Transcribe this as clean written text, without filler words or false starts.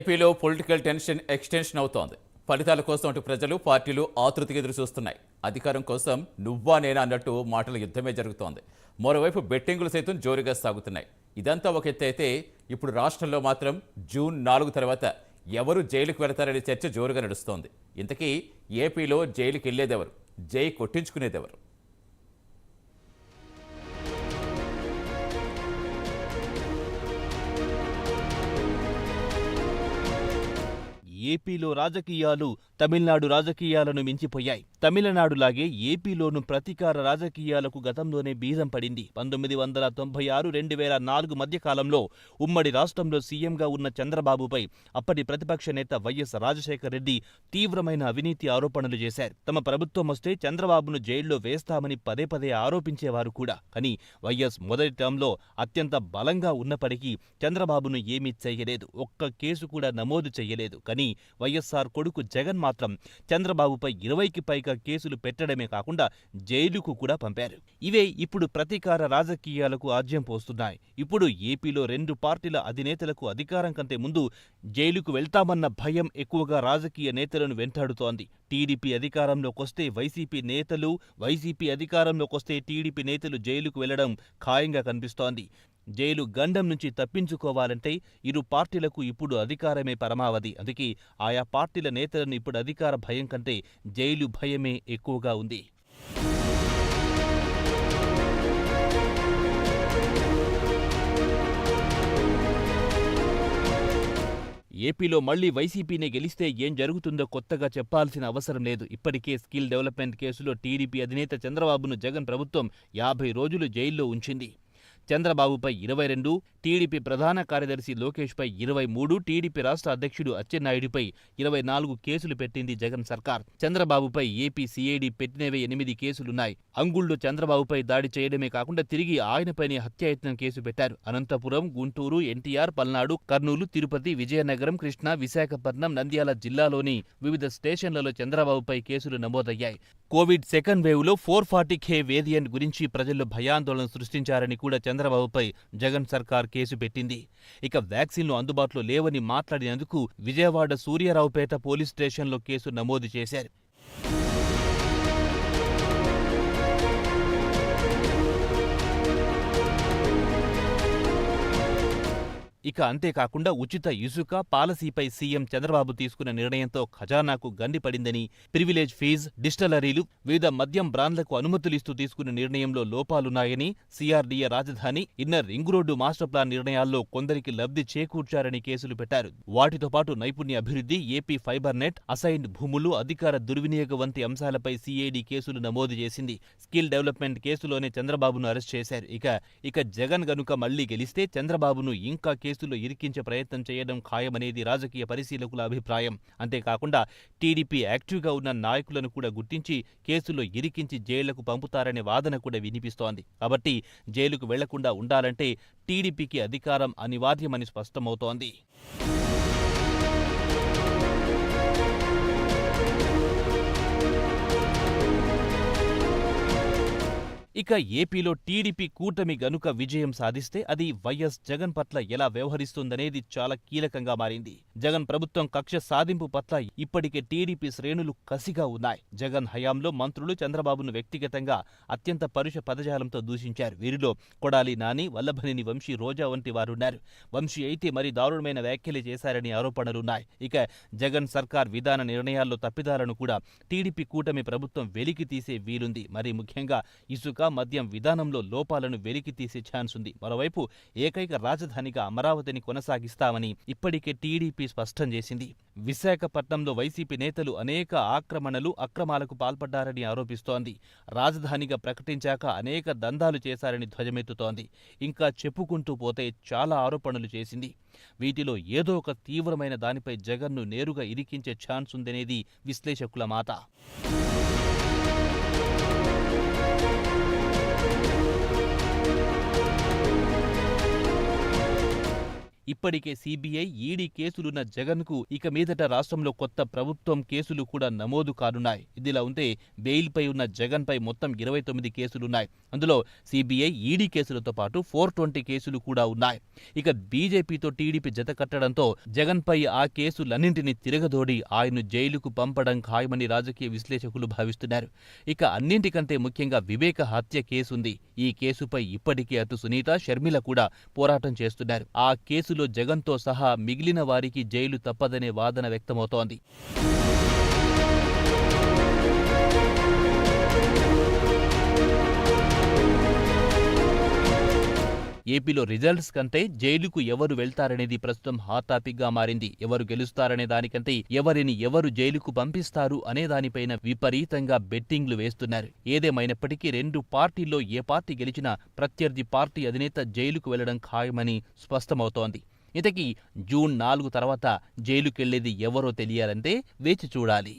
ఏపీలో political tension extension అవుతోంది. ఫలితాల కోసం అటు ప్రజలు, పార్టీలు ఆతృతగా ఎదురు చూస్తున్నాయి. అధికారం కోసం నువ్వా నేనా అన్నట్టు మాటల యుద్ధమే జరుగుతోంది. మరోవైపు బెట్టింగులు సైతం జోరుగా సాగుతున్నాయి. ఇదంతా ఒక ఎత్తు అయితే ఇప్పుడు రాష్ట్రంలో మాత్రం జూన్ 4 తర్వాత ఎవరు జైలుకు వెళతారనే చర్చ జోరుగా నడుస్తోంది. ఇంతకీ ఏపీలో జైలుకి వెళ్లేదెవరు, జై కొట్టించుకునేదెవరు? ఏపీలో రాజకీయాలు తమిళనాడు రాజకీయాలను మించిపోయాయి. తమిళనాడులాగే ఏపీలోనూ ప్రతీకార రాజకీయాలకు గతంలోనే బీజం పడింది. 1996-2004 మధ్యకాలంలో ఉమ్మడి రాష్ట్రంలో సీఎంగా ఉన్న చంద్రబాబుపై అప్పటి ప్రతిపక్ష నేత వైఎస్ రాజశేఖర రెడ్డి తీవ్రమైన అవినీతి ఆరోపణలు చేశారు. తమ ప్రభుత్వం వస్తే చంద్రబాబును జైల్లో వేస్తామని పదే పదే ఆరోపించేవారు కూడా. కానీ వైఎస్ మొదటి టర్మ్లో అత్యంత బలంగా ఉన్నప్పటికీ చంద్రబాబును ఏమీ చేయలేదు. ఒక్క కేసు కూడా నమోదు చేయలేదు. కానీ వైఎస్ఆర్ కొడుకు జగన్ మాత్రం చంద్రబాబుపై 20కి పైగా కేసులు పెట్టడమే కాకుండా జైలుకు కూడా పంపారు. ఇవే ఇప్పుడు ప్రతీకార రాజకీయాలకు ఆజ్యం పోస్తున్నాయి. ఇప్పుడు ఏపీలో 2 పార్టీల అధినేతలకు అధికారం కంటే ముందు జైలుకు వెళ్తామన్న భయం ఎక్కువగా రాజకీయ నేతలను వెంటాడుతోంది. టీడీపీ అధికారంలోకొస్తే వైసీపీ నేతలు, వైసీపీ అధికారంలోకొస్తే టీడీపీ నేతలు జైలుకు వెళ్లడం ఖాయంగా కనిపిస్తోంది. జైలు గండం నుంచి తప్పించుకోవాలంటే ఇరు పార్టీలకు ఇప్పుడు అధికారమే పరమావధి. అందుకే ఆయా పార్టీల నేతలను ఇప్పుడు అధికార భయం కంటే జైలు భయమే ఎక్కువగా ఉంది. ఏపీలో మళ్లీ వైసీపీనే గెలిస్తే ఏం జరుగుతుందో కొత్తగా చెప్పాల్సిన అవసరం లేదు. ఇప్పటికే స్కిల్ డెవలప్మెంట్ కేసులో టీడీపీ అధినేత చంద్రబాబును జగన్ ప్రభుత్వం 50 రోజులు జైల్లో ఉంచింది. చంద్రబాబుపై 22, టీడీపీ ప్రధాన కార్యదర్శి లోకేష్పై 23, టీడీపీ రాష్ట్ర అధ్యక్షుడు అచ్చెన్నాయుడిపై 24 కేసులు పెట్టింది జగన్ సర్కార్. చంద్రబాబుపై ఏపీ సీఐడీ పెట్టినవే 8 కేసులున్నాయి. అంగుళ్లు చంద్రబాబుపై దాడి చేయడమే కాకుండా తిరిగి ఆయనపైనే హత్యాయత్నం కేసు పెట్టారు. అనంతపురం, గుంటూరు, ఎన్టీఆర్, పల్నాడు, కర్నూలు, తిరుపతి, విజయనగరం, కృష్ణా, విశాఖపట్నం, నంద్యాల జిల్లాలోని వివిధ స్టేషన్లలో చంద్రబాబుపై కేసులు నమోదయ్యాయి. కోవిడ్ సెకండ్ వేవ్లో 440K వేరియంట్ గురించి ప్రజల్లో భయాందోళన సృష్టించారని కూడా చంద్రబాబుపై జగన్ సర్కార్ కేసు పెట్టింది. ఇక వ్యాక్సిన్లు అందుబాటులో లేవని మాట్లాడినందుకు విజయవాడ సూర్యారావుపేట పోలీస్ స్టేషన్లో కేసు నమోదు చేశారు. ఇక అంతేకాకుండా ఉచిత ఇసుక పాలసీపై సీఎం చంద్రబాబు తీసుకున్న నిర్ణయంతో ఖజానాకు గండిపడిందని, ప్రివిలేజ్ ఫీజ్, డిస్టిలరీలు, వివిధ మద్యం బ్రాండ్లకు అనుమతులిస్తూ తీసుకున్న నిర్ణయంలో లోపాలున్నాయని, సిఆర్డీఏ రాజధాని, inner ring road master plan నిర్ణయాల్లో కొందరికి లబ్ధి చేకూర్చారని కేసులు పెట్టారు. వాటితో పాటు నైపుణ్య అభివృద్ధి, ఏపీ ఫైబర్ నెట్, అసైన్డ్ భూములు, అధికార దుర్వినియోగం వంటి అంశాలపై సీఐడీ కేసులు నమోదు చేసింది. స్కిల్ డెవలప్మెంట్ కేసులోనే చంద్రబాబును అరెస్ట్ చేశారు. ఇక జగన్ గనుక మళ్లీ గెలిస్తే చంద్రబాబును ఇంకా కేసులో ఇరికించే ప్రయత్నం చేయడం ఖాయమనేది రాజకీయ పరిశీలకుల అభిప్రాయం. అంతేకాకుండా టీడీపీ యాక్టివ్గా ఉన్న నాయకులను కూడా గుర్తించి కేసులో ఇరికించి జైళ్లకు పంపుతారనే వాదన కూడా వినిపిస్తోంది. కాబట్టి జైలుకు వెళ్లకుండా ఉండాలంటే టీడీపీకి అధికారం అనివార్యమని స్పష్టమవుతోంది. ఇక ఏపీలో టీడీపీ కూటమి గనుక విజయం సాధిస్తే అది వైఎస్ జగన్ పట్ల ఎలా వ్యవహరిస్తుందనేది చాలా కీలకంగా మారింది. జగన్ ప్రభుత్వం కక్ష సాధింపు పట్ల ఇప్పటికే టీడీపీ శ్రేణులు కసిగా ఉన్నాయి. జగన్ హయాంలో మంత్రులు చంద్రబాబును వ్యక్తిగతంగా అత్యంత పరుష పదజాలంతో దూషించారు. వీరిలో కొడాలి నాని, వల్లభనేని వంశీ, రోజా వంటి వారున్నారు. వంశీ అయితే మరీ దారుణమైన వ్యాఖ్యలు చేశారని ఆరోపణలున్నాయి. ఇక జగన్ సర్కార్ విధాన నిర్ణయాల్లో తప్పిదాలను కూడా టీడీపీ కూటమి ప్రభుత్వం వెలికి తీసే వీలుంది. మరి ముఖ్యంగా ఇసుక, మద్యం విధానంలో లోపాలను వెలికి తీసే ఛాన్స్ ఉంది. మరోవైపు ఏకైక రాజధానిగా అమరావతిని కొనసాగిస్తామని ఇప్పటికే టీడీపీ స్పష్టం చేసింది. విశాఖపట్నంలో వైసీపీ నేతలు అనేక అక్రమాలకు పాల్పడ్డారని ఆరోపిస్తోంది. రాజధానిగా ప్రకటించాక అనేక దందాలు చేశారని ధ్వజమెత్తుతోంది. ఇంకా చెప్పుకుంటూ పోతే చాలా ఆరోపణలు చేసింది. వీటిలో ఏదో ఒక తీవ్రమైన దానిపై జగన్ను నేరుగా ఇరికించే ఛాన్స్ ఉందనేది విశ్లేషకుల మాట. ఇప్పటికే సీబీఐ, ఈడీ కేసులున్న జగన్కు ఇక మీదట రాష్ట్రంలో కొత్త ప్రభుత్వం కేసులు కూడా నమోదు కానున్నాయి. ఇదిలా ఉంటే బెయిల్పై ఉన్న జగన్పై మొత్తం 29 కేసులున్నాయి. అందులో సీబీఐ, ఈడీ కేసులతో పాటు 420 కేసులు కూడా ఉన్నాయి. ఇక బీజేపీతో టీడీపీ జత కట్టడంతో జగన్పై ఆ కేసులన్నింటినీ తిరగదోడి ఆయన్ను జైలుకు పంపడం ఖాయమని రాజకీయ విశ్లేషకులు భావిస్తున్నారు. ఇక అన్నింటికంటే ముఖ్యంగా వివేక హత్య కేసుంది. ఈ కేసుపై ఇప్పటికే అటు సునీత, షర్మిల కూడా పోరాటం చేస్తున్నారు. ఆ కేసులో జగన్తో సహా మిగిలిన వారికి జైలు తప్పదనే వాదన వ్యక్తమవుతోంది. ఏపీలో రిజల్ట్స్ కంటే జైలుకు ఎవరు వెళ్తారనేది ప్రస్తుతం హాట్ టాపిక్ గా మారింది. ఎవరు గెలుస్తారనే దానికంటే ఎవరిని ఎవరు జైలుకు పంపిస్తారు అనే దానిపైన విపరీతంగా బెట్టింగ్లు వేస్తున్నారు. ఏదేమైనప్పటికీ 2 పార్టీల్లో ఏ పార్టీ గెలిచినా ప్రత్యర్థి పార్టీ అధినేత జైలుకు వెళ్లడం ఖాయమని స్పష్టమవుతోంది. ఇంతకీ జూన్ 4 తర్వాత జైలుకెళ్లేది ఎవరో తెలియాలంటే వేచి చూడాలి.